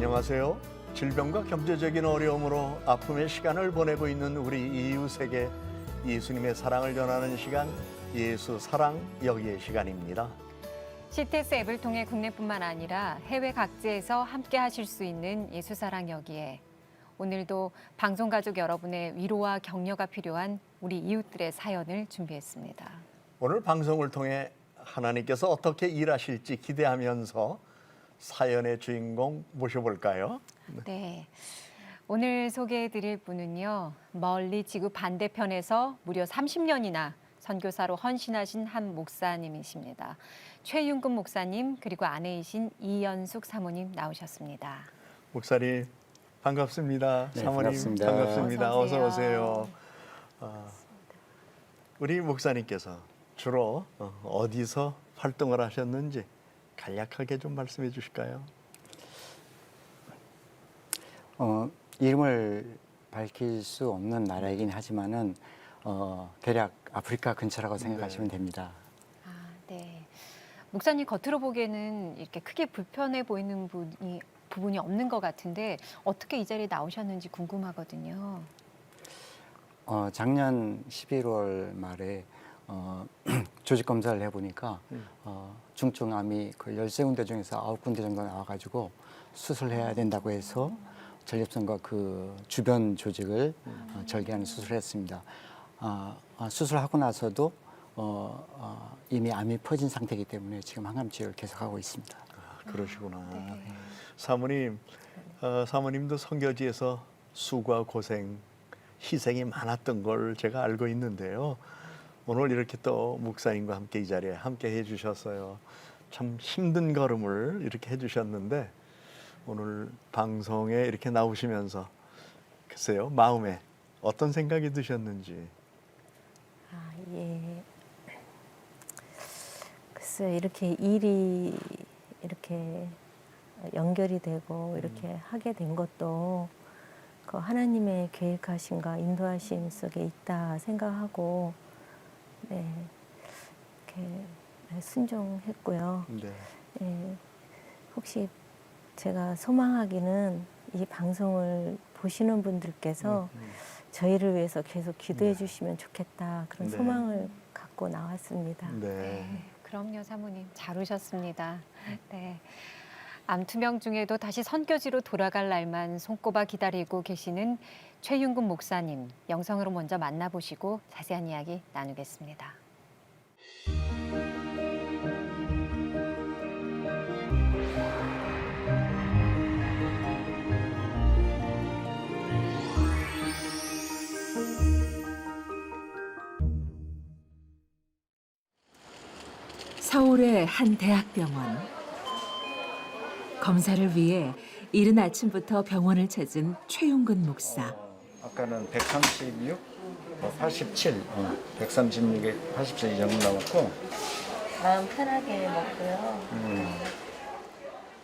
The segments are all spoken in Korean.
안녕하세요. 질병과 경제적인 어려움으로 아픔의 시간을 보내고 있는 우리 이웃에게 예수님의 사랑을 전하는 시간, 예수 사랑 여기의 시간입니다. CTS 앱을 통해 국내뿐만 아니라 해외 각지에서 함께 하실 수 있는 예수 사랑 여기에 오늘도 방송가족 여러분의 위로와 격려가 필요한 우리 이웃들의 사연을 준비했습니다. 오늘 방송을 통해 하나님께서 어떻게 일하실지 기대하면서 사연의 주인공 모셔볼까요? 네, 오늘 소개해드릴 분은요. 멀리 지구 반대편에서 무려 30년이나 선교사로 헌신하신 한 목사님이십니다. 최윤근 목사님 그리고 아내이신 이연숙 사모님 나오셨습니다. 목사님 반갑습니다. 네, 사모님 반갑습니다. 어서 오세요. 우리 목사님께서 주로 어디서 활동을 하셨는지 간략하게 좀 말씀해 주실까요? 이름을 밝힐 수 없는 나라이긴 하지만은 대략 아프리카 근처라고 생각하시면 됩니다. 네. 목사님 겉으로 보기에는 이렇게 크게 불편해 보이는 부분이 없는 것 같은데 어떻게 이 자리에 나오셨는지 궁금하거든요. 작년 11월 말에 조직 검사를 해보니까 중증암이 그 13군데 중에서 9군데 정도 나와가지고 수술해야 된다고 해서 전립선과 그 주변 조직을 절개하는 수술을 했습니다. 수술하고 나서도 이미 암이 퍼진 상태이기 때문에 지금 항암 치료를 계속하고 있습니다. 그러시구나. 네. 사모님, 사모님도 선교지에서 수고와 고생, 희생이 많았던 걸 제가 알고 있는데요. 오늘 이렇게 또 목사님과 함께 이 자리에 함께 해주셨어요. 참 힘든 걸음을 이렇게 해주셨는데 오늘 방송에 이렇게 나오시면서 글쎄요, 마음에 어떤 생각이 드셨는지. 예. 글쎄 이렇게 일이 이렇게 연결이 되고 이렇게 하게 된 것도 그 하나님의 계획하심과 인도하심 속에 있다 생각하고 네, 이렇게 순종했고요. 네. 예, 혹시 제가 소망하기는 이 방송을 보시는 분들께서 저희를 위해서 계속 기도해 주시면 좋겠다 그런 네. 소망을 갖고 나왔습니다. 네. 그럼요, 사모님. 잘 오셨습니다. 네. 암 투명 중에도 다시 선교지로 돌아갈 날만 손꼽아 기다리고 계시는 최윤근 목사님, 영상으로 먼저 만나보시고 자세한 이야기 나누겠습니다. 서울의 한 대학병원. 검사를 위해 이른 아침부터 병원을 찾은 최윤근 목사. 아까는 136, 87, 136에 87 이 정도 나왔고 마음 편하게 먹고요.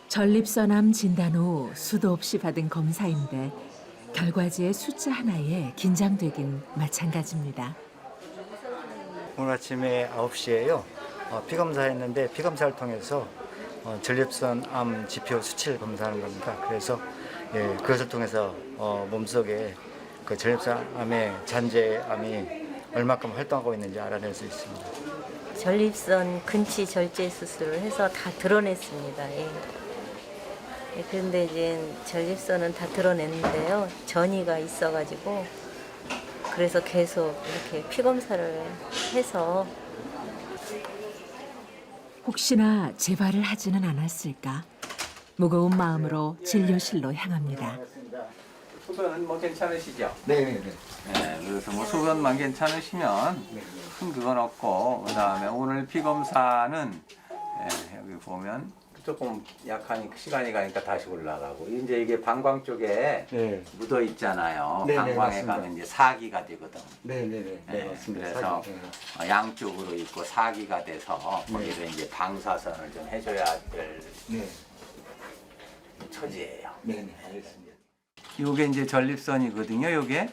전립선암 진단 후 수도 없이 받은 검사인데 결과지의 숫자 하나에 긴장되긴 마찬가지입니다. 오늘 아침에 9시에요. 피검사했는데 피검사를 통해서 전립선 암 지표 수치를 검사하는 겁니다. 그래서 그것을 통해서 몸속에 그 전립선 암의 잔재암이 얼마큼 활동하고 있는지 알아낼 수 있습니다. 전립선 근치 절제 수술을 해서 다 드러냈습니다. 예. 그런데 이제 전립선은 다 드러냈는데요. 전이가 있어가지고 그래서 계속 이렇게 피검사를 해서 혹시나 재발을 하지는 않았을까? 무거운 마음으로 진료실로 향합니다. 소변은 뭐 괜찮으시죠? 네. 네, 그래서 뭐 소변만 괜찮으시면 큰 그건 없고 그다음에 오늘 피검사는 여기 보면 조금 약하니까 시간이 가니까 다시 올라가고 이제 이게 방광 쪽에 묻어 있잖아요. 네, 방광에 맞습니다. 가면 이제 사기가 되거든. 네, 맞습니다. 그래서 양쪽으로 있고 사기가 돼서 거기서 이제 방사선을 좀 해줘야 될 처지예요. 네, 알겠습니다. 요게 이제 전립선이거든요, 요게.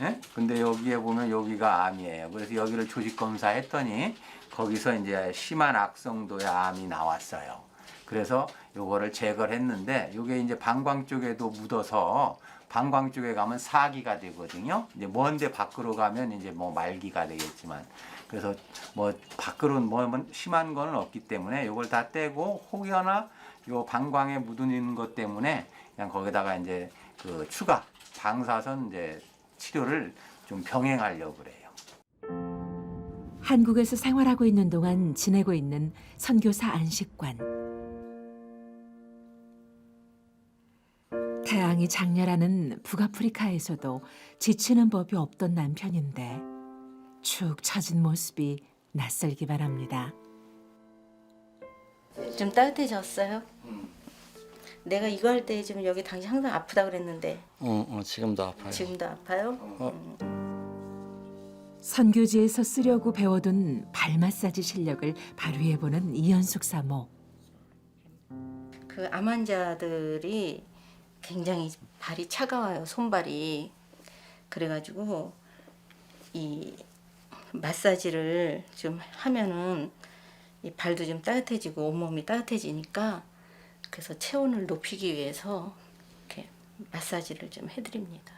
예? 근데 여기에 보면 여기가 암이에요. 그래서 여기를 조직 검사했더니 거기서 이제 심한 악성도의 암이 나왔어요. 그래서 요거를 제거를 했는데 요게 이제 방광 쪽에도 묻어서 방광 쪽에 가면 사기가 되거든요. 이제 먼데 밖으로 가면 이제 뭐 말기가 되겠지만 그래서 뭐 밖으로 뭐 심한 거는 없기 때문에 요걸 다 떼고 혹여나 요 방광에 묻은 것 때문에 그냥 거기다가 이제 그 추가 방사선 이제 치료를 좀 병행하려고 그래요. 한국에서 생활하고 있는 동안 지내고 있는 선교사 안식관. 태양이 장렬하는 북아프리카에서도 지치는 법이 없던 남편인데 축 처진 모습이 낯설기만 합니다. 좀 따뜻해졌어요? 내가 이거 할 때 좀 여기 당신 항상 아프다 그랬는데 지금도 아파요. 지금도 아파요? 선교지에서 쓰려고 배워둔 발 마사지 실력을 발휘해보는 이현숙 사모. 그 암 환자들이 굉장히 발이 차가워요, 손발이. 그래가지고 이 마사지를 좀 하면은 이 발도 좀 따뜻해지고 온몸이 따뜻해지니까 그래서 체온을 높이기 위해서 이렇게 마사지를 좀 해드립니다.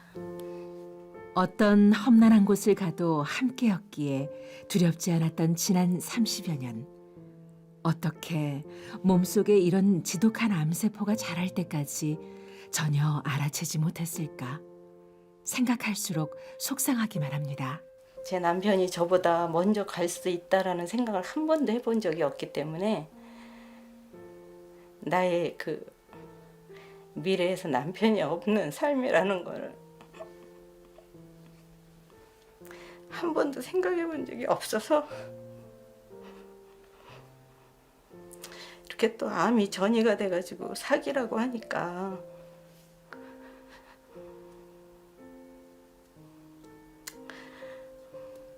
어떤 험난한 곳을 가도 함께였기에 두렵지 않았던 지난 30여 년. 어떻게 몸속에 이런 지독한 암세포가 자랄 때까지 전혀 알아채지 못했을까. 생각할수록 속상하기만 합니다. 제 남편이 저보다 먼저 갈 수도 있다라는 생각을 한 번도 해본 적이 없기 때문에 나의 그 미래에서 남편이 없는 삶이라는 걸 한 번도 생각해 본 적이 없어서 이렇게 또 암이 전이가 돼가지고 사기라고 하니까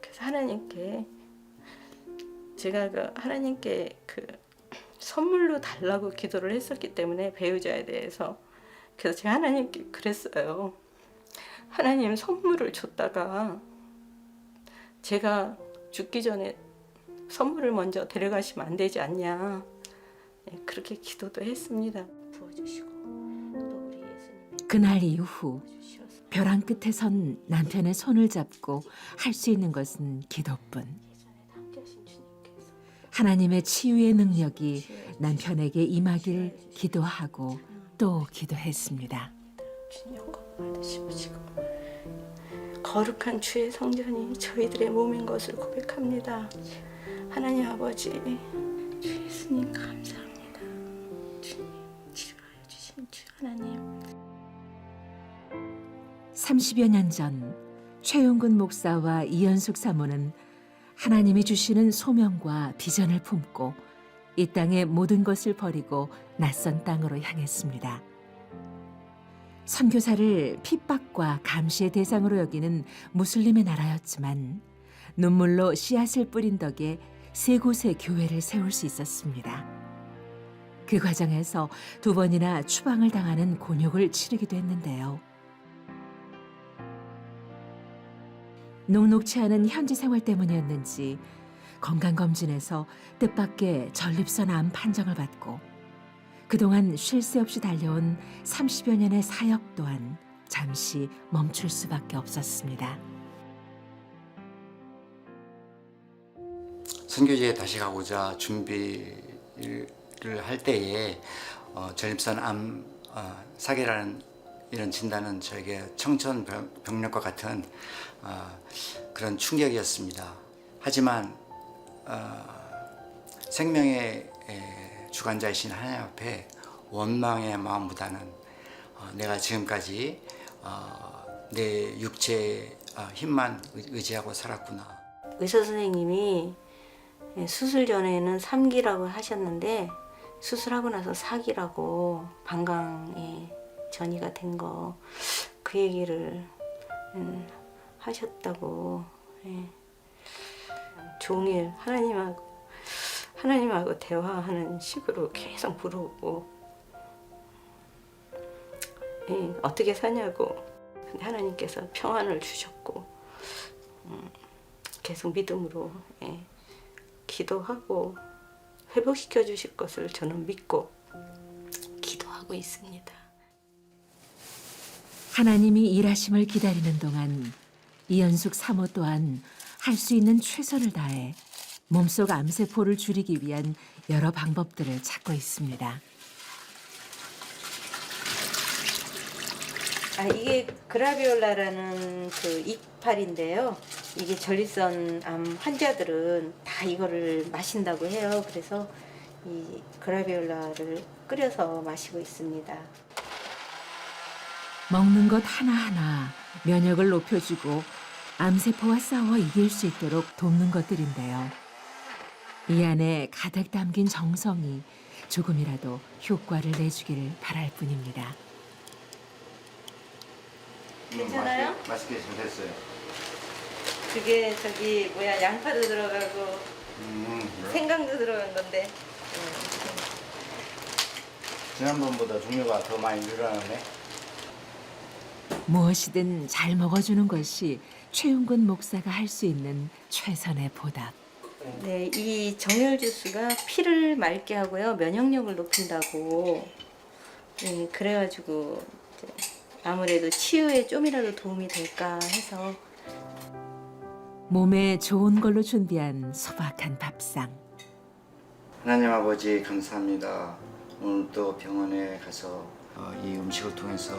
그래서 하나님께 제가 하나님께 선물로 달라고 기도를 했었기 때문에 배우자에 대해서 그래서 제가 하나님께 그랬어요. 하나님 선물을 줬다가 제가 죽기 전에 선물을 먼저 데려가시면 안 되지 않냐. 그렇게 기도도 했습니다. 부어주시고 또 우리 예수님 그날 이후 벼랑 끝에 선 남편의 손을 잡고 할 수 있는 것은 기도뿐. 하나님의 치유의 능력이 남편에게 임하길 기도하고 또 기도했습니다. 주님 영광 받으시고 거룩한 주의 성전이 저희들의 몸인 것을 고백합니다. 하나님 아버지, 주 예수님 감사합니다. 주님 치료하여 주신 주 하나님. 30여 년 전 최윤근 목사와 이현숙 사모는 하나님이 주시는 소명과 비전을 품고 이 땅의 모든 것을 버리고 낯선 땅으로 향했습니다. 선교사를 핍박과 감시의 대상으로 여기는 무슬림의 나라였지만 눈물로 씨앗을 뿌린 덕에 세 곳의 교회를 세울 수 있었습니다. 그 과정에서 2번이나 추방을 당하는 곤욕을 치르기도 했는데요. 녹록치 않은 현지 생활 때문이었는지 건강검진에서 뜻밖의 전립선 암 판정을 받고 그동안 쉴 새 없이 달려온 30여 년의 사역 또한 잠시 멈출 수밖에 없었습니다. 선교지에 다시 가고자 준비를 할 때에 전립선 암 사계라는 이런 진단은 저에게 청천벽력과 같은 그런 충격이었습니다. 하지만 생명의 주관자이신 하나님 앞에 원망의 마음보다는 내가 지금까지 내 육체의 힘만 의지하고 살았구나. 의사 선생님이 수술 전에는 3기라고 하셨는데 수술하고 나서 4기라고 방광에 전이가 된 거 그 얘기를 하셨다고. 종일 하나님하고 대화하는 식으로 계속 물어보고 어떻게 사냐고. 근데 하나님께서 평안을 주셨고 계속 믿음으로 기도하고 회복시켜 주실 것을 저는 믿고 하고 있습니다. 하나님이 일하심을 기다리는 동안 이연숙 사모 또한 할 수 있는 최선을 다해 몸속 암세포를 줄이기 위한 여러 방법들을 찾고 있습니다. 이게 그라비올라라는 그 이파리인데요. 이게 전립선 암 환자들은 다 이거를 마신다고 해요. 그래서 이 그라비올라를 끓여서 마시고 있습니다. 먹는 것 하나하나 면역을 높여주고 암세포와 싸워 이길 수 있도록 돕는 것들인데요. 이 안에 가득 담긴 정성이 조금이라도 효과를 내주기를 바랄 뿐입니다. 괜찮아요? 맛있게 잘 됐어요. 그게 저기 뭐야 양파도 들어가고 생강도 들어간 건데. 지난번보다 종류가 더 많이 늘어났네. 무엇이든 잘 먹어주는 것이 최윤근 목사가 할 수 있는 최선의 보답. 네, 이 정열 주스가 피를 맑게 하고요, 면역력을 높인다고. 그래가지고 이제 아무래도 치유에 좀이라도 도움이 될까 해서. 몸에 좋은 걸로 준비한 소박한 밥상. 하나님 아버지 감사합니다. 오늘 또 병원에 가서 이 음식을 통해서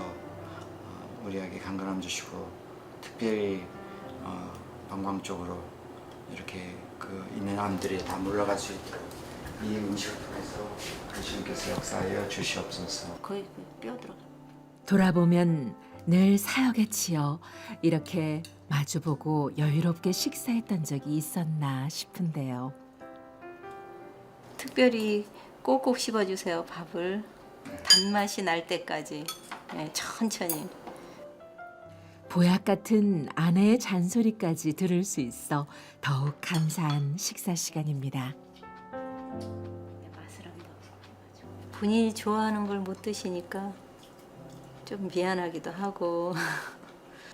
우리에게 건강함 주시고 특별히 방광 쪽으로 이렇게 있는 암들이 다 물러갈 수 있도록 이 음식을 통해서 주님께서 역사하여 주시옵소서. 거의 뼈 들어가. 돌아보면 늘 사역에 치여 이렇게 마주보고 여유롭게 식사했던 적이 있었나 싶은데요. 특별히 꼭꼭 씹어주세요, 밥을. 단맛이 날 때까지. 네, 천천히. 보약 같은 아내의 잔소리까지 들을 수 있어 더욱 감사한 식사 시간입니다. 맛을 한번 해가지고. 본인이 좋아하는 걸 못 드시니까 좀 미안하기도 하고.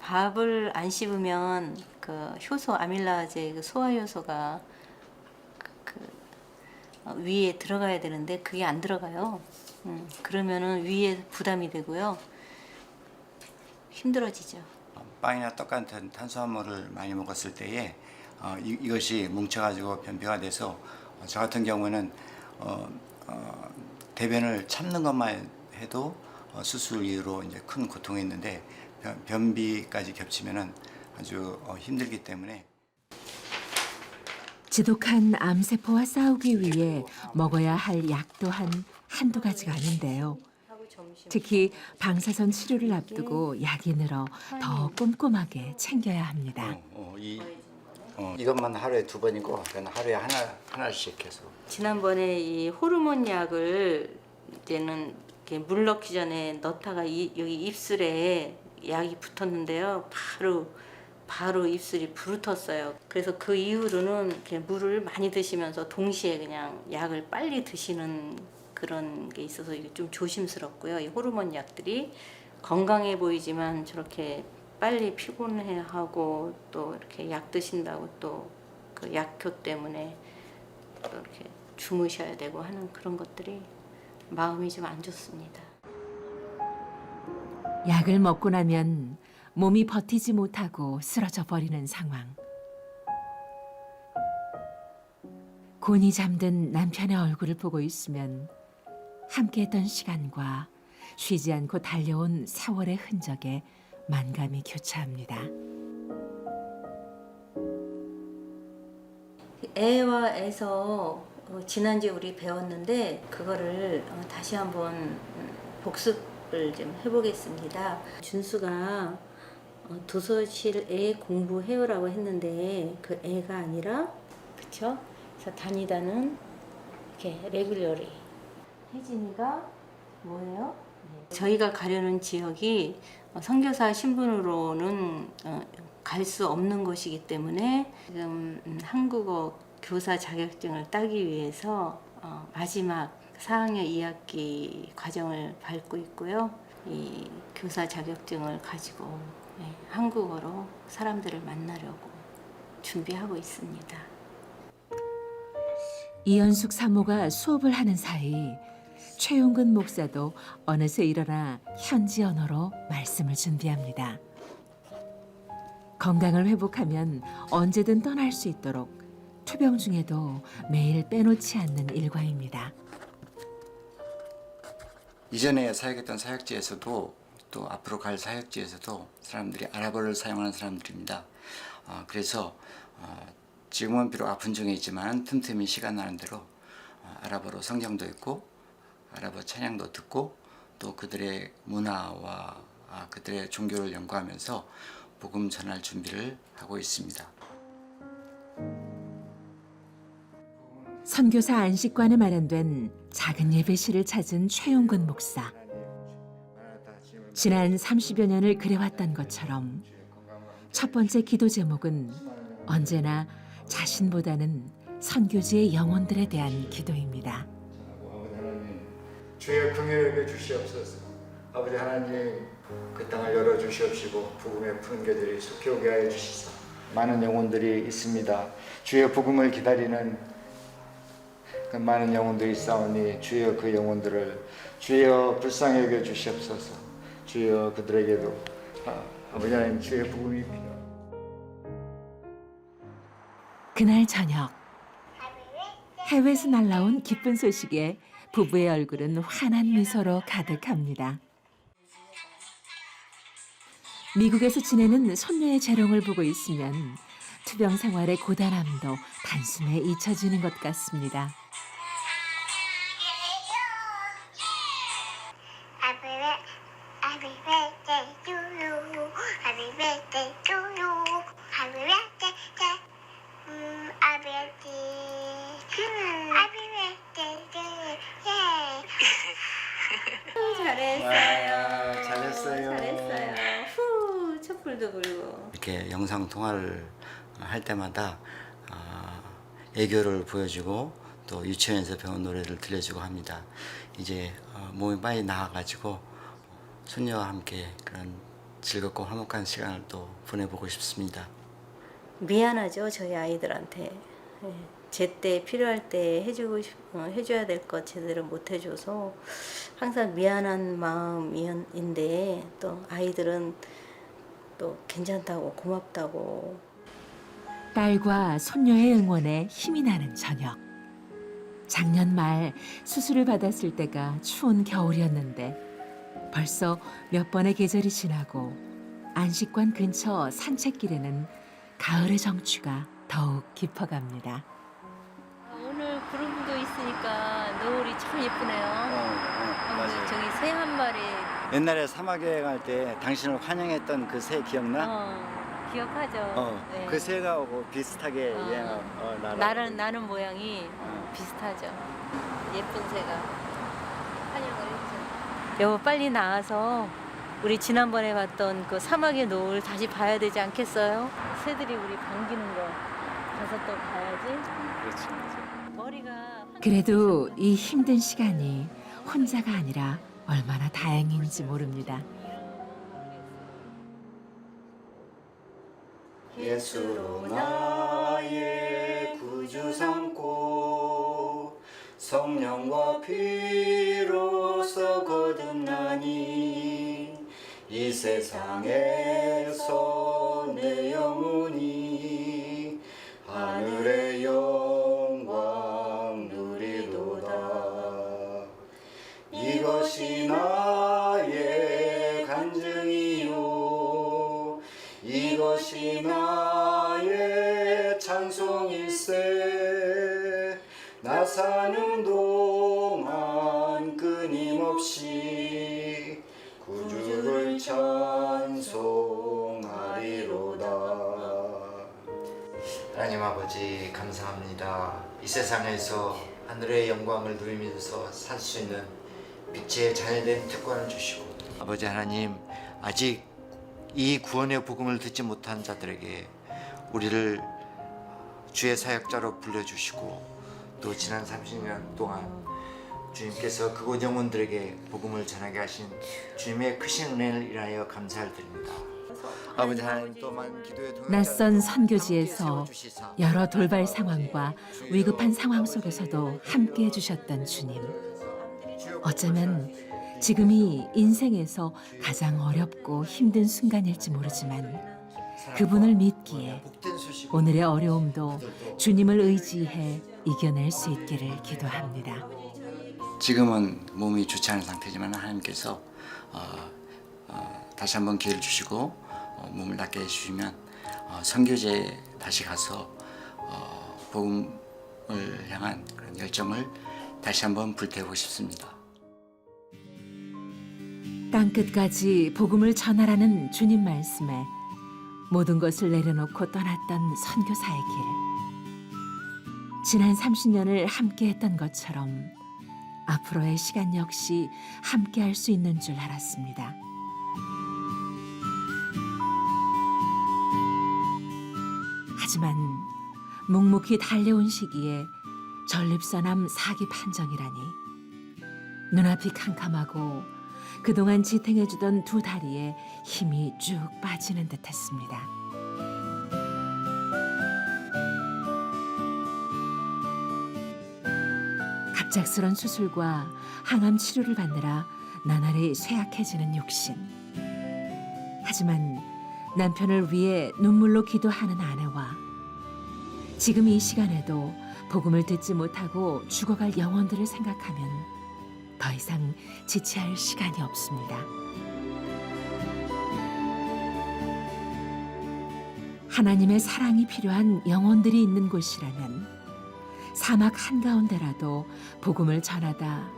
밥을 안 씹으면 그 효소 아밀라제 그 소화 효소가 위에 들어가야 되는데 그게 안 들어가요. 그러면은 위에 부담이 되고요. 힘들어지죠. 빵이나 떡 같은 탄수화물을 많이 먹었을 때에 이것이 뭉쳐가지고 변비가 돼서 저 같은 경우는 대변을 참는 것만 해도 수술 이후로 이제 큰 고통이 있는데 변비까지 겹치면은 아주 힘들기 때문에 지독한 암세포와 싸우기 위해 먹어야 할 약 또한 한두 가지가 아닌데요. 특히 방사선 치료를 앞두고 약이 늘어 더 꼼꼼하게 챙겨야 합니다. 이것만 하루에 2번이고 그건 하루에 하나씩 해서. 지난번에 이 호르몬 약을 이제는 이렇게 물 넣기 전에 넣다가 여기 입술에 약이 붙었는데요. 바로 입술이 부르텄어요. 그래서 그 이후로는 이렇게 물을 많이 드시면서 동시에 그냥 약을 빨리 드시는 그런 게 있어서 이게 좀 조심스럽고요. 이 호르몬 약들이 건강해 보이지만 저렇게 빨리 피곤해하고 또 이렇게 약 드신다고 또 그 약효 때문에 또 이렇게 주무셔야 되고 하는 그런 것들이 마음이 좀 안 좋습니다. 약을 먹고 나면 몸이 버티지 못하고 쓰러져 버리는 상황. 곤히 잠든 남편의 얼굴을 보고 있으면 함께했던 시간과 쉬지 않고 달려온 세월의 흔적에 만감이 교차합니다. 애와 애서 지난주에 우리 배웠는데 그거를 다시 한번 복습을 좀 해보겠습니다. 준수가 도서실 애 공부해요라고 했는데 그 애가 아니라 그쵸? 그래서 다니다는 이렇게 레귤러리. 혜진이가 뭐예요? 저희가 가려는 지역이 선교사 신분으로는 갈 수 없는 곳이기 때문에 지금 한국어 교사 자격증을 따기 위해서 마지막 4학년 2학기 과정을 밟고 있고요. 이 교사 자격증을 가지고 한국어로 사람들을 만나려고 준비하고 있습니다. 이연숙 사모가 수업을 하는 사이 최용근 목사도 어느새 일어나 현지 언어로 말씀을 준비합니다. 건강을 회복하면 언제든 떠날 수 있도록 투병 중에도 매일 빼놓지 않는 일과입니다. 이전에 사역했던 사역지에서도 또 앞으로 갈 사역지에서도 사람들이 아랍어를 사용하는 사람들입니다. 그래서 지금은 비록 아픈 중에 있지만 틈틈이 시간 나는 대로 아랍어로 성경도 읽고 아랍어 찬양도 듣고 또 그들의 문화와 그들의 종교를 연구하면서 복음 전할 준비를 하고 있습니다. 선교사 안식관에 마련된 작은 예배실을 찾은 최용근 목사. 지난 30여 년을 그래왔던 것처럼 첫 번째 기도 제목은 언제나 자신보다는 선교지의 영혼들에 대한 기도입니다. 아버지 하나님, 주의 긍휼을 주시옵소서. 아버지 하나님, 그 땅을 열어 주시옵시고 복음의 푸른교들이 속히 오게 하여 주시사. 많은 영혼들이 있습니다. 주의 복음을 기다리는 그 많은 영혼들이 있사오니 주여 그 영혼들을 주여 불쌍히 여겨 주시옵소서. 주여 그들에게도 아버지 하나님 주의 복음이 필요합니다. 그날 저녁 해외에서 날라온 기쁜 소식에 부부의 얼굴은 환한 미소로 가득합니다. 미국에서 지내는 손녀의 재롱을 보고 있으면 투병 생활의 고단함도 단숨에 잊혀지는 것 같습니다. Happy birthday to you. Happy birthday to you. Happy birthday. Happy birthday. Happy birthday. 잘했어요. 잘했어요. 잘했어요. 후, 촛불도 불고. 이렇게 영상 통화를 할 때마다 애교를 보여주고 또 유치원에서 배운 노래를 들려주고 합니다. 이제 몸이 많이 나아가지고 손녀와 함께 그런 즐겁고 화목한 시간을 또 보내보고 싶습니다. 미안하죠, 저희 아이들한테. 예, 제때 필요할 때 해줘야 될 것 제대로 못 해줘서 항상 미안한 마음인데 또 아이들은 또 괜찮다고 고맙다고. 딸과 손녀의 응원에 힘이 나는 저녁. 작년 말 수술을 받았을 때가 추운 겨울이었는데 벌써 몇 번의 계절이 지나고 안식관 근처 산책길에는 가을의 정취가 더욱 깊어갑니다. 오늘 구름도 있으니까 노을이 참 예쁘네요. 저기 새 한 마리. 옛날에 사막여행 갈 때 당신을 환영했던 그 새 기억나? 기억하죠. 네. 그 새하고 비슷하게 나는 모양이 비슷하죠. 예쁜 새가 환영을 했죠. 여보 빨리 나와서 우리 지난번에 봤던 그 사막의 노을 다시 봐야 되지 않겠어요? 새들이 우리 반기는 거 가서 또 봐야지. 그렇지. 머리가 그래도 이 힘든 시간이 혼자가 아니라 얼마나 다행인지 모릅니다. 예수로 나의 구주 삼고 성령과 피로써 거듭나니 이 세상에서 내 영혼이 하늘의 영광 누리도다. 이것이 나의 간증이요 이것이 나의 찬송일세. 나 사는 동안 끊임없이 구주를 찬송하리로다. 하나님 아버지 감사합니다. 이 세상에서 하늘의 영광을 누리면서 살 수 있는 빛의 자녀된 특권을 주시고, 아버지 하나님 아직 이 구원의 복음을 듣지 못한 자들에게 우리를 주의 사역자로 불러주시고 또 지난 30년 동안 주님께서 그곳 영혼들에게 복음을 전하게 하신 주님의 크신 은혜를 인하여 감사를 드립니다. 아버지 하나님 또한 기도의 동역자 낯선 선교지에서 함께 세워주시사 여러 돌발 상황과 위급한 상황 속에서도 함께해 주셨던 주님. 어쩌면 지금이 인생에서 가장 어렵고 힘든 순간일지 모르지만 그분을 믿기에 오늘의 어려움도 주님을 의지해 이겨낼 수 있기를 기도합니다. 지금은 몸이 좋지 않은 상태지만 하나님께서 다시 한번 기회를 주시고 몸을 낫게 해주시면 선교제에 다시 가서 복음을 향한 그런 열정을 다시 한번 불태우고 싶습니다. 땅끝까지 복음을 전하라는 주님 말씀에 모든 것을 내려놓고 떠났던 선교사의 길. 지난 30년을 함께했던 것처럼 앞으로의 시간 역시 함께할 수 있는 줄 알았습니다. 하지만 묵묵히 달려온 시기에 전립선암 4기 판정이라니 눈앞이 캄캄하고 그동안 지탱해주던 두 다리에 힘이 쭉 빠지는 듯했습니다. 갑작스런 수술과 항암 치료를 받느라 나날이 쇠약해지는 육신. 하지만 남편을 위해 눈물로 기도하는 아내와 지금 이 시간에도 복음을 듣지 못하고 죽어갈 영혼들을 생각하면 더 이상 지체할 시간이 없습니다. 하나님의 사랑이 필요한 영혼들이 있는 곳이라면 사막 한가운데라도 복음을 전하다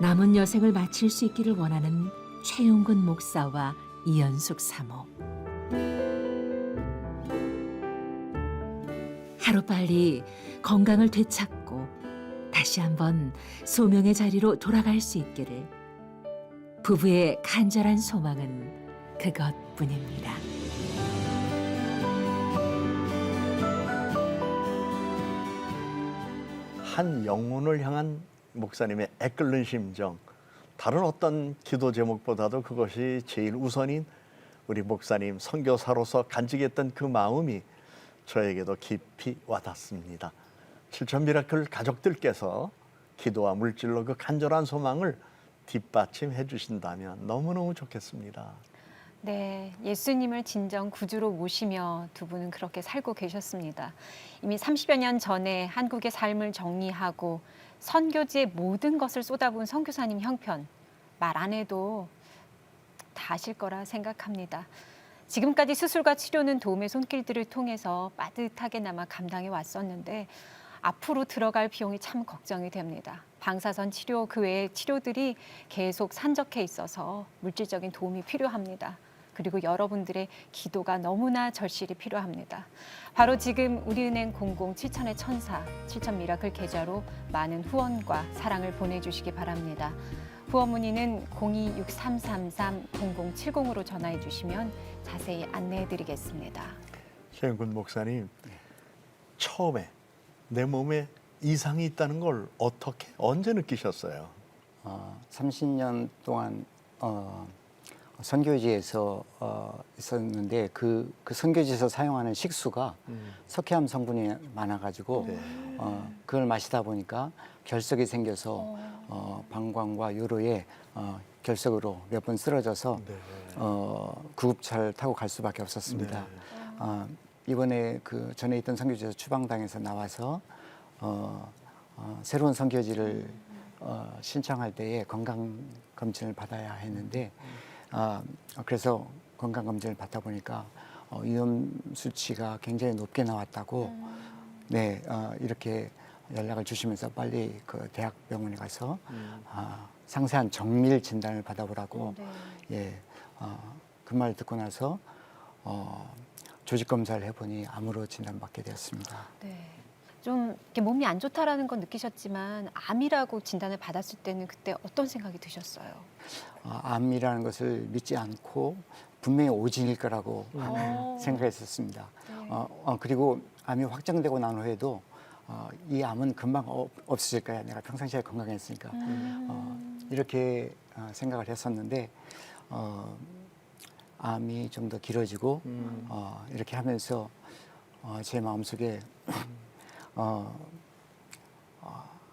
남은 여생을 마칠 수 있기를 원하는 최윤근 목사와 이연숙 사모. 하루빨리 건강을 되찾고 다시 한번 소명의 자리로 돌아갈 수 있기를 부부의 간절한 소망은 그것뿐입니다. 한 영혼을 향한 목사님의 애끓는 심정, 다른 어떤 기도 제목보다도 그것이 제일 우선인 우리 목사님 선교사로서 간직했던 그 마음이 저에게도 깊이 와닿습니다. 7천 미라클 가족들께서 기도와 물질로 그 간절한 소망을 뒷받침해 주신다면 너무너무 좋겠습니다. 네, 예수님을 진정 구주로 모시며 두 분은 그렇게 살고 계셨습니다. 이미 30여 년 전에 한국의 삶을 정리하고 선교지의 모든 것을 쏟아부은 선교사님 형편, 말 안 해도 다 아실 거라 생각합니다. 지금까지 수술과 치료는 도움의 손길들을 통해서 빠듯하게나마 감당해 왔었는데 앞으로 들어갈 비용이 참 걱정이 됩니다. 방사선 치료 그 외의 치료들이 계속 산적해 있어서 물질적인 도움이 필요합니다. 그리고 여러분들의 기도가 너무나 절실히 필요합니다. 바로 지금 우리은행 00-7000의 천사 7천 미라클 계좌로 많은 후원과 사랑을 보내주시기 바랍니다. 후원 문의는 02-6333-0070으로 전화해 주시면 자세히 안내해 드리겠습니다. 최영근 목사님, 처음에 내 몸에 이상이 있다는 걸 어떻게, 언제 느끼셨어요? 30년 동안 선교지에서 있었는데 그 선교지에서 사용하는 식수가 석회암 성분이 많아가지고 네. 그걸 마시다 보니까 결석이 생겨서 방광과 요로에 결석으로 몇 번 쓰러져서 네. 구급차를 타고 갈 수밖에 없었습니다. 네. 이번에 그 전에 있던 선교지에서 추방당해서 나와서 새로운 선교지를 신청할 때에 건강 검진을 받아야 했는데 그래서 건강 검진을 받다 보니까 위험 수치가 굉장히 높게 나왔다고 네 이렇게 연락을 주시면서 빨리 그 대학병원에 가서 상세한 정밀 진단을 받아보라고 예 그 말 듣고 나서 조직 검사를 해보니 암으로 진단받게 되었습니다. 네. 좀 이렇게 몸이 안 좋다라는 건 느끼셨지만 암이라고 진단을 받았을 때는 그때 어떤 생각이 드셨어요? 암이라는 것을 믿지 않고 분명히 오진일 거라고 생각했었습니다. 네. 그리고 암이 확정되고 난 후에도 이 암은 금방 없어질 거야. 내가 평상시에 건강했으니까. 이렇게 생각을 했었는데 암이 좀 더 길어지고 이렇게 하면서 제 마음속에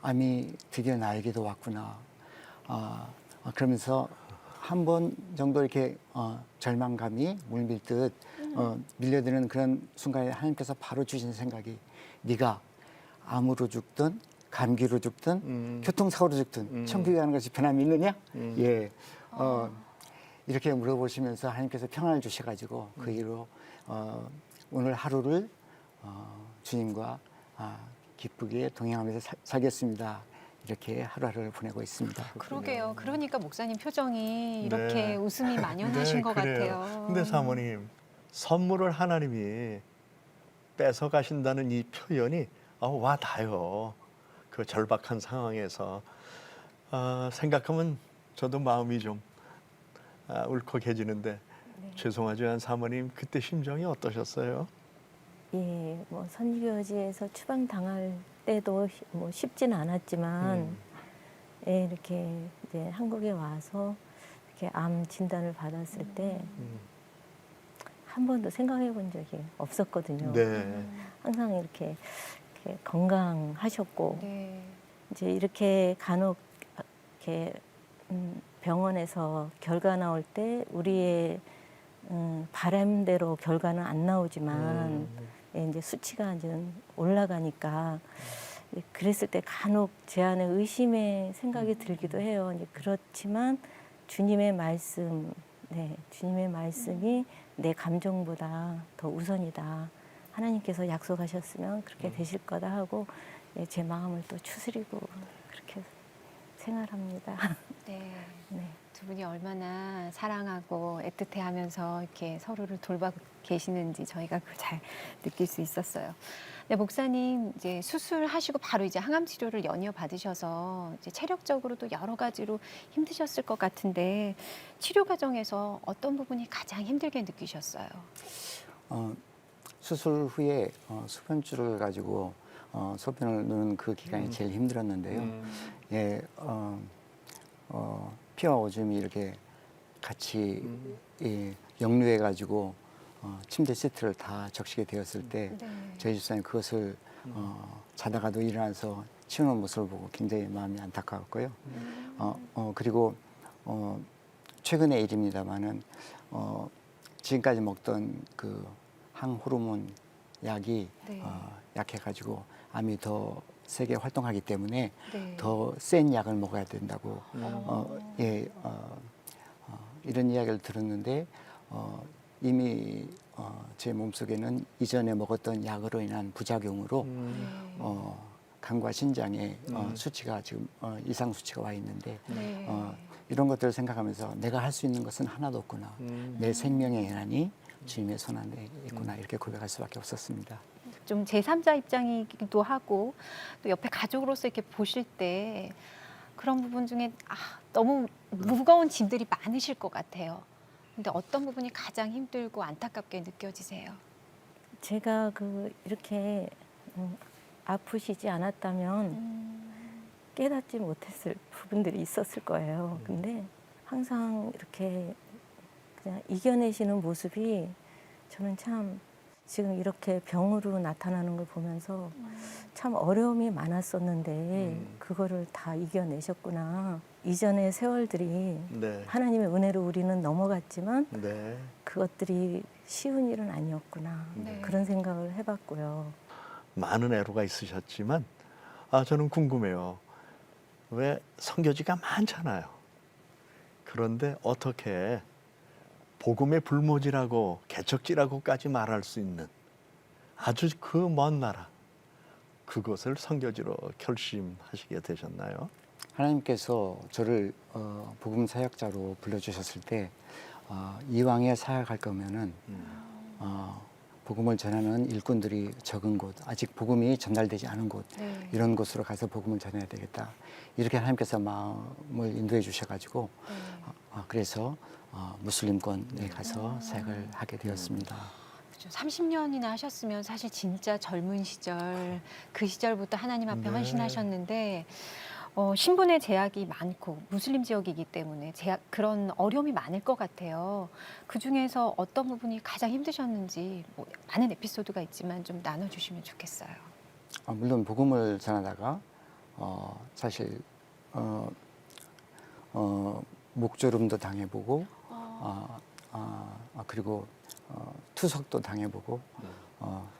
암이 드디어 나에게도 왔구나. 그러면서 한 번 정도 이렇게 절망감이 물밀듯 밀려드는 그런 순간에 하나님께서 바로 주신 생각이 네가 암으로 죽든 감기로 죽든 교통사고로 죽든 천국에 가는 것이 변함이 있느냐? 예, 이렇게 물어보시면서 하나님께서 평안을 주셔가지고 그 이후로 오늘 하루를 주님과 기쁘게 동행하면서 살겠습니다. 이렇게 하루하루를 보내고 있습니다. 그러게요. 그러니까 목사님 표정이 이렇게 네. 웃음이 만연하신 것 그래요. 같아요. 근데 사모님, 선물을 하나님이 뺏어 가신다는 이 표현이 와 닿아요. 그 절박한 상황에서 생각하면 저도 마음이 좀 울컥해지는데 죄송하지만 사모님 그때 심정이 어떠셨어요? 예, 뭐 선교지에서 추방 당할 때도 뭐 쉽진 않았지만 예, 이렇게 이제 한국에 와서 이렇게 암 진단을 받았을 때 한 번도 생각해 본 적이 없었거든요. 네. 항상 이렇게 건강하셨고 네. 이제 이렇게 간혹 이렇게 병원에서 결과 나올 때 우리의 바람대로 결과는 안 나오지만 예, 이제 수치가 이제 올라가니까 그랬을 때 간혹 제 안에 의심의 생각이 들기도 해요. 이제 그렇지만 주님의 말씀, 네, 주님의 말씀이 내 감정보다 더 우선이다. 하나님께서 약속하셨으면 그렇게 되실 거다 하고 예, 제 마음을 또 추스리고 그렇게 생활합니다. 네. 네. 두 분이 얼마나 사랑하고 애틋해하면서 이렇게 서로를 돌봐 계시는지 저희가 그걸 잘 느낄 수 있었어요. 네, 목사님 이제 수술하시고 바로 이제 항암 치료를 연이어 받으셔서 이제 체력적으로도 여러 가지로 힘드셨을 것 같은데 치료 과정에서 어떤 부분이 가장 힘들게 느끼셨어요? 수술 후에 소변줄을 가지고 소변을 누는 그 기간이 제일 힘들었는데요. 예, 피와 오줌이 이렇게 같이 역류해 가지고 침대 시트를 다 적시게 되었을 때 네. 저희 집사님 그것을 자다가도 일어나서 치우는 모습을 보고 굉장히 마음이 안타까웠고요. 그리고 최근의 일입니다만은 지금까지 먹던 그 항호르몬 약이 네. 약해가지고 암이 더 세게 활동하기 때문에 네. 더 센 약을 먹어야 된다고 이런 이야기를 들었는데 이미 제 몸속에는 이전에 먹었던 약으로 인한 부작용으로 간과 신장에 수치가 지금 이상 수치가 와 있는데 네. 이런 것들을 생각하면서 내가 할 수 있는 것은 하나도 없구나. 내 생명의 해안이 주님의 손 안에 있구나. 이렇게 고백할 수밖에 없었습니다. 좀 제3자 입장이기도 하고 또 옆에 가족으로서 이렇게 보실 때 그런 부분 중에 너무 무거운 짐들이 많으실 것 같아요. 근데 어떤 부분이 가장 힘들고 안타깝게 느껴지세요? 제가 이렇게 아프시지 않았다면 깨닫지 못했을 부분들이 있었을 거예요. 근데 항상 이렇게 그냥 이겨내시는 모습이 저는 참 지금 이렇게 병으로 나타나는 걸 보면서 참 어려움이 많았었는데 그거를 다 이겨내셨구나. 이전의 세월들이 네. 하나님의 은혜로 우리는 넘어갔지만 네. 그것들이 쉬운 일은 아니었구나. 네. 그런 생각을 해봤고요. 많은 애로가 있으셨지만 저는 궁금해요. 왜 선교지가 많잖아요. 그런데 어떻게 복음의 불모지라고 개척지라고까지 말할 수 있는 아주 그 먼 나라 그것을 선교지로 결심하시게 되셨나요? 하나님께서 저를 복음 사역자로 불러주셨을 때 이왕에 사역할 거면은 복음을 전하는 일꾼들이 적은 곳, 아직 복음이 전달되지 않은 곳 네. 이런 곳으로 가서 복음을 전해야 되겠다. 이렇게 하나님께서 마음을 인도해 주셔가지고 그래서 무슬림권에 가서 사역을 하게 되었습니다. 30년이나 하셨으면 사실 진짜 젊은 시절 그 시절부터 하나님 앞에 네. 헌신하셨는데 신분의 제약이 많고 무슬림 지역이기 때문에 그런 어려움이 많을 것 같아요. 그 중에서 어떤 부분이 가장 힘드셨는지 많은 에피소드가 있지만 좀 나눠주시면 좋겠어요. 물론 복음을 전하다가 사실 목조름도 당해보고 그리고 투석도 당해보고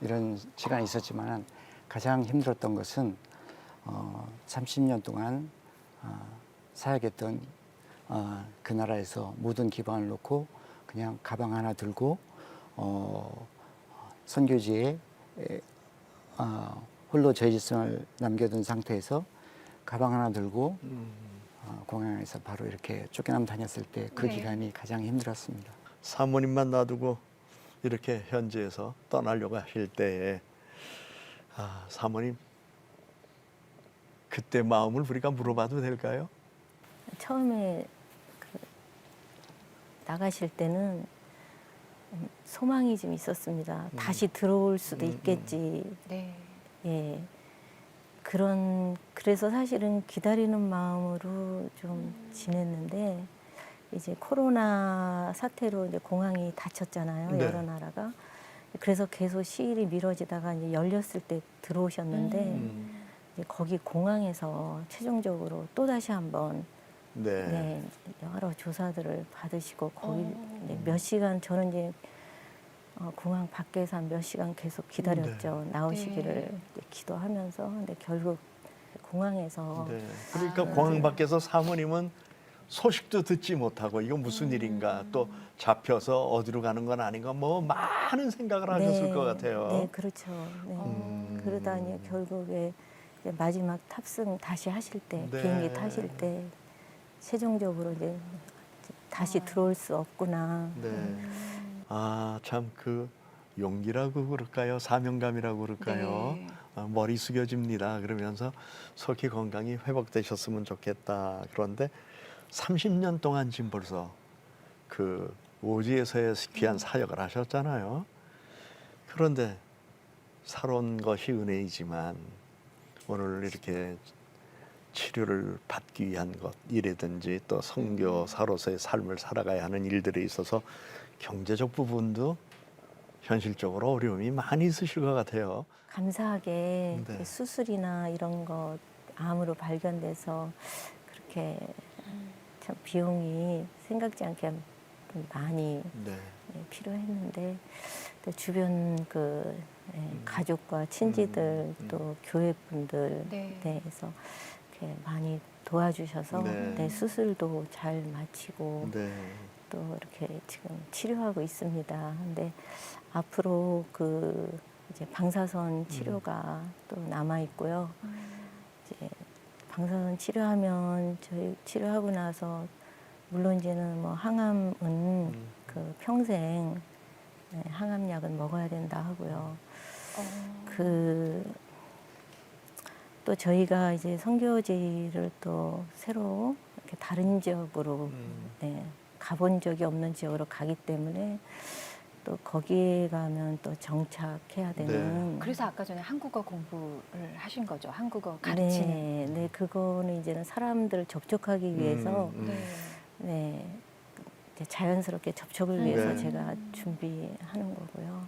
이런 시간이 있었지만 가장 힘들었던 것은 30년 동안 사역했던 그 나라에서 모든 기반을 놓고 그냥 가방 하나 들고 선교지에 홀로 저희집을 남겨둔 상태에서 가방 하나 들고 공항에서 바로 이렇게 쫓겨남 다녔을 때 그 네. 기간이 가장 힘들었습니다. 사모님만 놔두고 이렇게 현지에서 떠나려고 하실 때에 사모님 그때 마음을 우리가 물어봐도 될까요? 처음에 나가실 때는 소망이 좀 있었습니다. 다시 들어올 수도 있겠지. 네. 예. 그래서 사실은 기다리는 마음으로 좀 지냈는데, 이제 코로나 사태로 이제 공항이 닫혔잖아요. 네. 여러 나라가. 그래서 계속 시일이 미뤄지다가 이제 열렸을 때 들어오셨는데, 이제 거기 공항에서 최종적으로 또 다시 한번 네, 여러 조사들을 받으시고 거기 이제 몇 시간 저는 이제 공항 밖에서 한 몇 시간 계속 기다렸죠. 나오시기를 기도하면서. 근데 결국 공항에서 네. 그러니까 공항 밖에서 사모님은 소식도 듣지 못하고 이거 무슨 일인가, 또 잡혀서 어디로 가는 건 아닌가, 뭐 많은 생각을 하셨을 것 같아요. 네, 그렇죠. 네. 그러다 이제 결국에 이제 마지막 탑승 다시 하실 때, 네. 비행기 타실 때 최종적으로 이제 다시 들어올 수 없구나. 네. 참 그 용기라고 그럴까요? 사명감이라고 그럴까요? 네. 머리 숙여집니다. 그러면서 속히 건강이 회복되셨으면 좋겠다. 그런데 30년 동안 지금 벌써 그 오지에서의 귀한 사역을 하셨잖아요. 그런데 살아온 것이 은혜이지만 오늘 이렇게 치료를 받기 위한 것, 일이든지 또 선교사로서의 삶을 살아가야 하는 일들에 있어서 경제적 부분도 현실적으로 어려움이 많이 있으실 것 같아요. 감사하게 네. 수술이나 이런 거 암으로 발견돼서 그렇게 참 비용이 생각지 않게 많이 네. 필요했는데, 또 주변 가족과 친지들 또 교회 분들 네. 대해서 이렇게 많이 도와주셔서 네. 수술도 잘 마치고 네. 또 이렇게 지금 치료하고 있습니다. 근데 앞으로 이제 방사선 치료가 또 남아 있고요. 이제 방사선 치료하면 저희 치료하고 나서 물론 이제는 뭐 항암은 평생 항암약은 먹어야 된다 하고요. 또 저희가 이제 선교지를 또 새로 이렇게 다른 지역으로 가본 적이 없는 지역으로 가기 때문에 또 거기에 가면 또 정착해야 되는. 그래서 아까 전에 한국어 공부를 하신 거죠? 한국어 가르치는. 네, 그거는 이제는 사람들을 접촉하기 위해서 네, 이제 자연스럽게 접촉을 위해서 네. 제가 준비하는 거고요.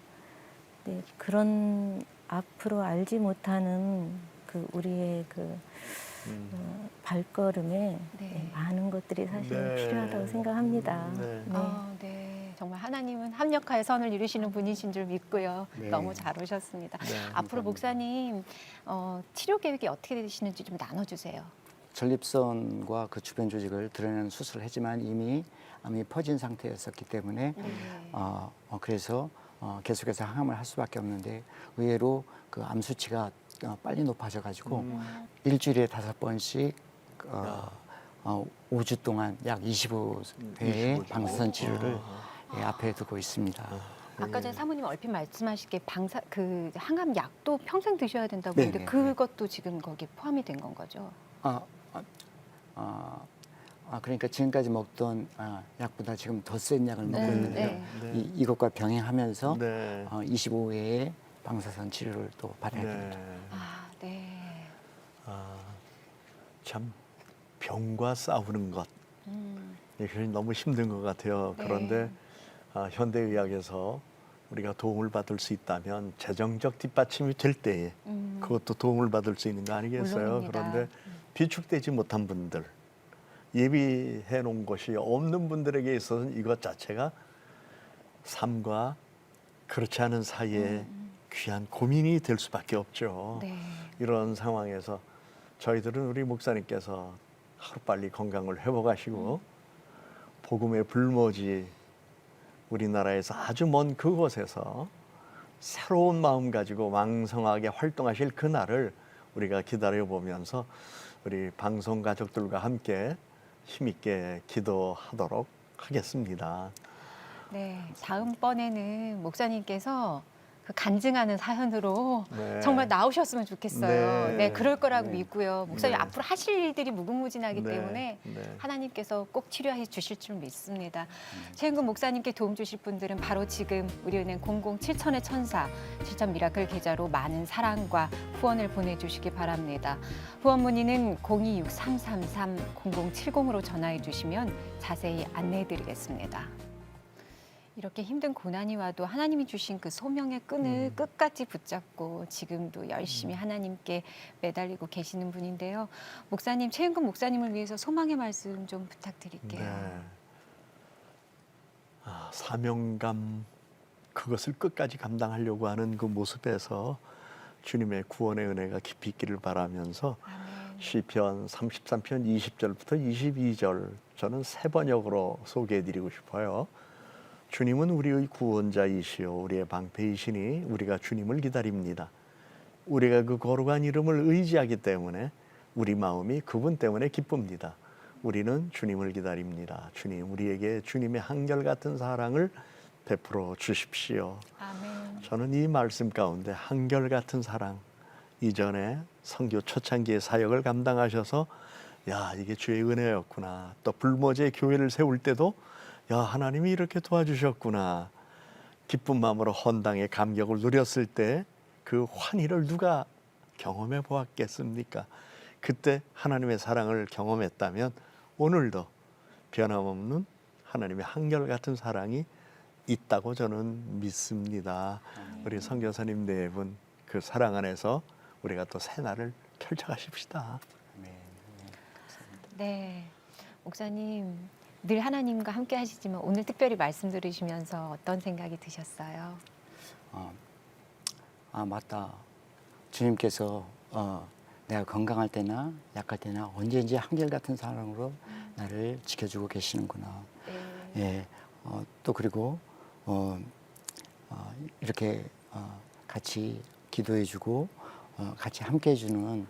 네, 그런 앞으로 알지 못하는 우리의 발걸음에 네. 많은 것들이 사실 네. 필요하다고 생각합니다. 네. 네. 정말 하나님은 합력하여 선을 이루시는 분이신 줄 믿고요. 네. 너무 잘 오셨습니다. 네. 앞으로 목사님 치료 계획이 어떻게 되시는지 좀 나눠주세요. 전립선과 그 주변 조직을 드러내는 수술을 했지만 이미 암이 퍼진 상태였었기 때문에 그래서 계속해서 항암을 할 수밖에 없는데, 의외로 그 암 수치가 빨리 높아져 가지고 일주일에 5번씩 5주 동안 약 25회의 방사선 치료를 앞에 두고 있습니다. 아까 전에 사모님 얼핏 말씀하시기에 항암 약도 평생 드셔야 된다고 네, 했는데 네, 그것도 지금 거기 포함이 된 건 거죠? 그러니까 지금까지 먹던 약보다 지금 더 센 약을 먹고 네, 있는데요. 네. 이것과 병행하면서 네. 25회의 방사선 치료를 또 받아야 네. 됩니다. 네. 참 병과 싸우는 것, 이게 너무 힘든 것 같아요. 네. 그런데 현대의학에서 우리가 도움을 받을 수 있다면 재정적 뒷받침이 될 때에 그것도 도움을 받을 수 있는 거 아니겠어요? 물론입니다. 그런데 비축되지 못한 분들, 예비해 놓은 것이 없는 분들에게 있어서는 이것 자체가 삶과 그렇지 않은 사이에 귀한 고민이 될 수밖에 없죠. 네. 이런 상황에서 저희들은 우리 목사님께서 하루빨리 건강을 회복하시고 복음의 불모지 우리나라에서 아주 먼 그곳에서 새로운 마음 가지고 왕성하게 활동하실 그날을 우리가 기다려보면서 우리 방송 가족들과 함께 힘있게 기도하도록 하겠습니다. 네, 다음번에는 목사님께서 그 간증하는 사연으로 네. 정말 나오셨으면 좋겠어요. 네. 네, 그럴 거라고 네. 믿고요. 목사님 네. 앞으로 하실 일들이 무궁무진하기 네. 때문에 네. 하나님께서 꼭 치료해 주실 줄 믿습니다. 최은근 목사님께 도움 주실 분들은 바로 지금 우리은행 007천의 천사 실천 미라클 계좌로 많은 사랑과 후원을 보내주시기 바랍니다. 후원 문의는 026-333-0070으로 전화해 주시면 자세히 안내해 드리겠습니다. 이렇게 힘든 고난이 와도 하나님이 주신 그 소명의 끈을 끝까지 붙잡고 지금도 열심히 하나님께 매달리고 계시는 분인데요. 목사님, 최은근 목사님을 위해서 소망의 말씀 좀 부탁드릴게요. 네. 사명감 그것을 끝까지 감당하려고 하는 그 모습에서 주님의 구원의 은혜가 깊이 있기를 바라면서 아멘. 시편 33편 20절부터 22절 저는 세 번역으로 소개해드리고 싶어요. 주님은 우리의 구원자이시오 우리의 방패이시니 우리가 주님을 기다립니다. 우리가 그 거룩한 이름을 의지하기 때문에 우리 마음이 그분 때문에 기쁩니다. 우리는 주님을 기다립니다. 주님, 우리에게 주님의 한결같은 사랑을 베풀어 주십시오. 아멘. 저는 이 말씀 가운데 한결같은 사랑, 이전에 선교 초창기의 사역을 감당하셔서 야, 이게 주의 은혜였구나. 또 불모지의 교회를 세울 때도 야, 하나님이 이렇게 도와주셨구나. 기쁜 마음으로 헌당의 감격을 누렸을 때 그 환희를 누가 경험해 보았겠습니까? 그때 하나님의 사랑을 경험했다면 오늘도 변함없는 하나님의 한결같은 사랑이 있다고 저는 믿습니다. 우리 선교사님 네 분 그 사랑 안에서 우리가 또 새날을 펼쳐가십시다. 네, 목사님 늘 하나님과 함께 하시지만 오늘 특별히 말씀 들으시면서 어떤 생각이 드셨어요? 맞다. 주님께서 내가 건강할 때나 약할 때나 언제든지 한결같은 사랑으로 나를 지켜주고 계시는구나. 네. 예, 또 그리고 이렇게 같이 기도해주고 같이 함께해주는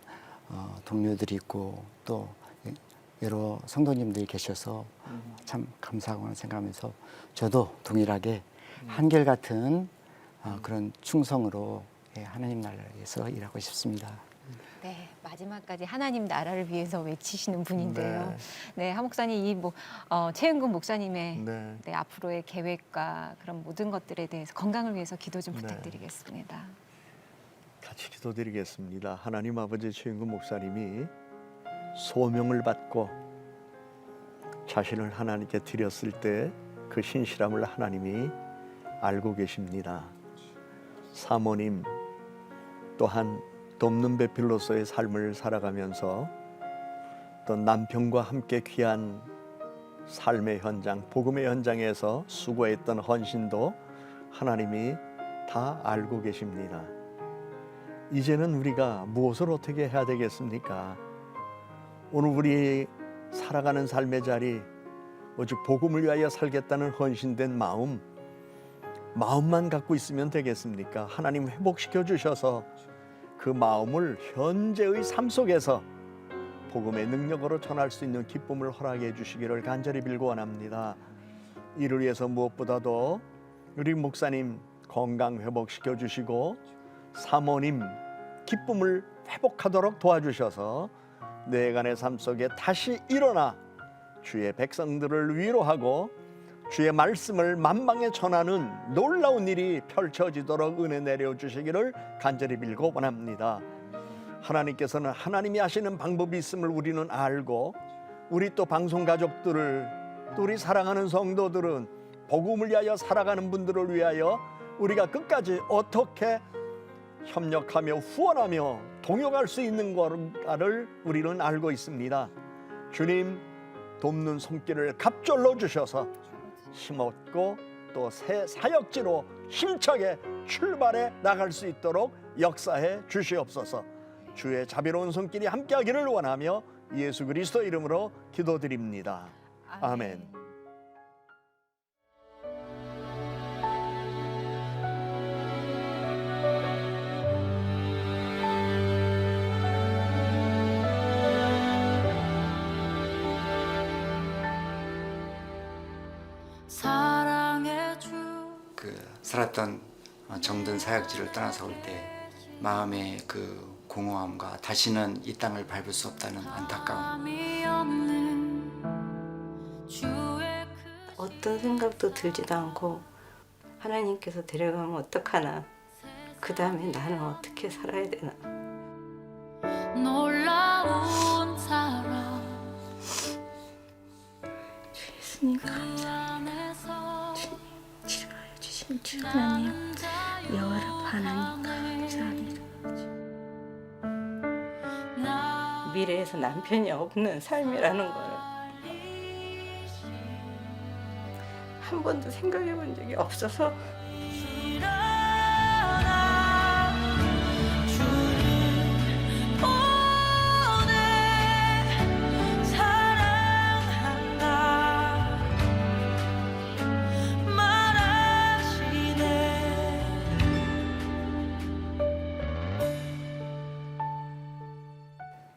동료들이 있고 또 여러 성도님들이 계셔서 참 감사하고 생각하면서 저도 동일하게 한결같은 그런 충성으로 하나님 나라에서 일하고 싶습니다. 네, 마지막까지 하나님 나라를 위해서 외치시는 분인데요. 네. 네, 하 목사님 이 최은근 목사님의 네. 네, 앞으로의 계획과 그런 모든 것들에 대해서 건강을 위해서 기도 좀 네. 부탁드리겠습니다. 같이 기도드리겠습니다. 하나님 아버지 최은근 목사님이 소명을 받고 자신을 하나님께 드렸을 때 그 신실함을 하나님이 알고 계십니다. 사모님 또한 돕는 배필로서의 삶을 살아가면서 또 남편과 함께 귀한 삶의 현장, 복음의 현장에서 수고했던 헌신도 하나님이 다 알고 계십니다. 이제는 우리가 무엇을 어떻게 해야 되겠습니까? 오늘 우리 살아가는 삶의 자리, 오직 복음을 위하여 살겠다는 헌신된 마음만 갖고 있으면 되겠습니까? 하나님 회복시켜 주셔서 그 마음을 현재의 삶 속에서 복음의 능력으로 전할 수 있는 기쁨을 허락해 주시기를 간절히 빌고 원합니다. 이를 위해서 무엇보다도 우리 목사님 건강 회복시켜 주시고 사모님 기쁨을 회복하도록 도와주셔서 내간의 삶 속에 다시 일어나 주의 백성들을 위로하고 주의 말씀을 만방에 전하는 놀라운 일이 펼쳐지도록 은혜 내려주시기를 간절히 빌고 원합니다. 하나님께서는 하나님이 하시는 방법이 있음을 우리는 알고 우리 또 방송 가족들을 또 우리 사랑하는 성도들은 복음을 위하여 살아가는 분들을 위하여 우리가 끝까지 어떻게 협력하며 후원하며 동역할 수 있는 것을 우리는 알고 있습니다. 주님, 돕는 손길을 갑절로 주셔서 힘없고 또 새 사역지로 힘차게 출발해 나갈 수 있도록 역사해 주시옵소서. 주의 자비로운 손길이 함께하기를 원하며 예수 그리스도 이름으로 기도드립니다. 아멘. 그 살았던 정든 사역지를 떠나서 올 때 마음의 그 공허함과 다시는 이 땅을 밟을 수 없다는 안타까움. 어떤 생각도 들지도 않고 하나님께서 데려가면 어떡하나, 그 다음에 나는 어떻게 살아야 되나. 놀라운 사랑 예수님 감사합니다. 치료하여 주신 주 하나님, 여호와 하나님 감사합니다. 미래에서 남편이 없는 삶이라는 걸 한 번도 생각해 본 적이 없어서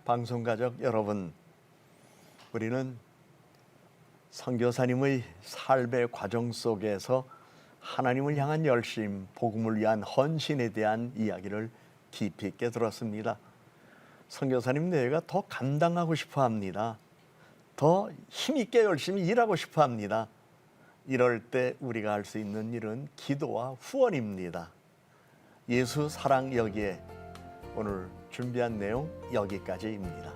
방송가족 여러분, 우리는 선교사님의 삶의 과정 속에서 하나님을 향한 열심, 복음을 위한 헌신에 대한 이야기를 깊이 있게 들었습니다. 선교사님 내외가 더 감당하고 싶어 합니다. 더 힘있게 열심히 일하고 싶어 합니다. 이럴 때 우리가 할 수 있는 일은 기도와 후원입니다. 예수 사랑 여기에 오늘 준비한 내용 여기까지입니다.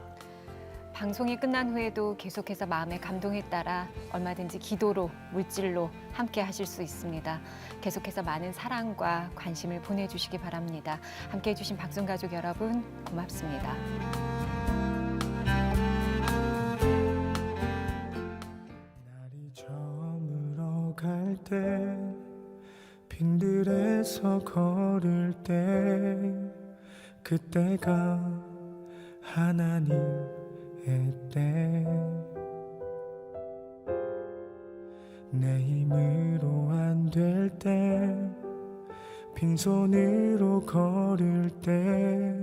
방송이 끝난 후에도 계속해서 마음의 감동에 따라 얼마든지 기도로, 물질로 함께 하실 수 있습니다. 계속해서 많은 사랑과 관심을 보내주시기 바랍니다. 함께 해주신 방송가족 여러분 고맙습니다. 날이 저물어 갈 때 빈들에서 걸을 때 그때가 하나님의 때 내 힘으로 안 될 때 빈손으로 걸을 때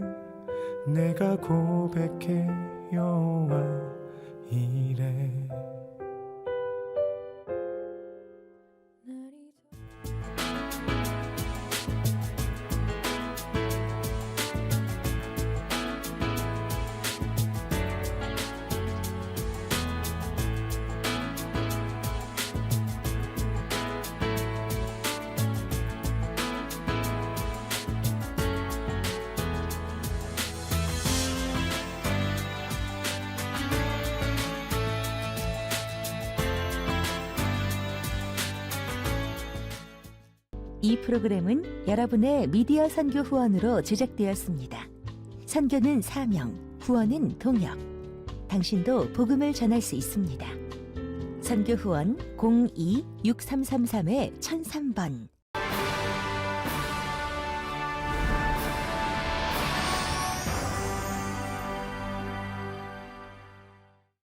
내가 고백해 여호와 이래 이 프로그램은 여러분의 미디어 선교 후원으로 제작되었습니다. 선교는 사명, 후원은 동역. 당신도 복음을 전할 수 있습니다. 선교 후원 02-6333-1003번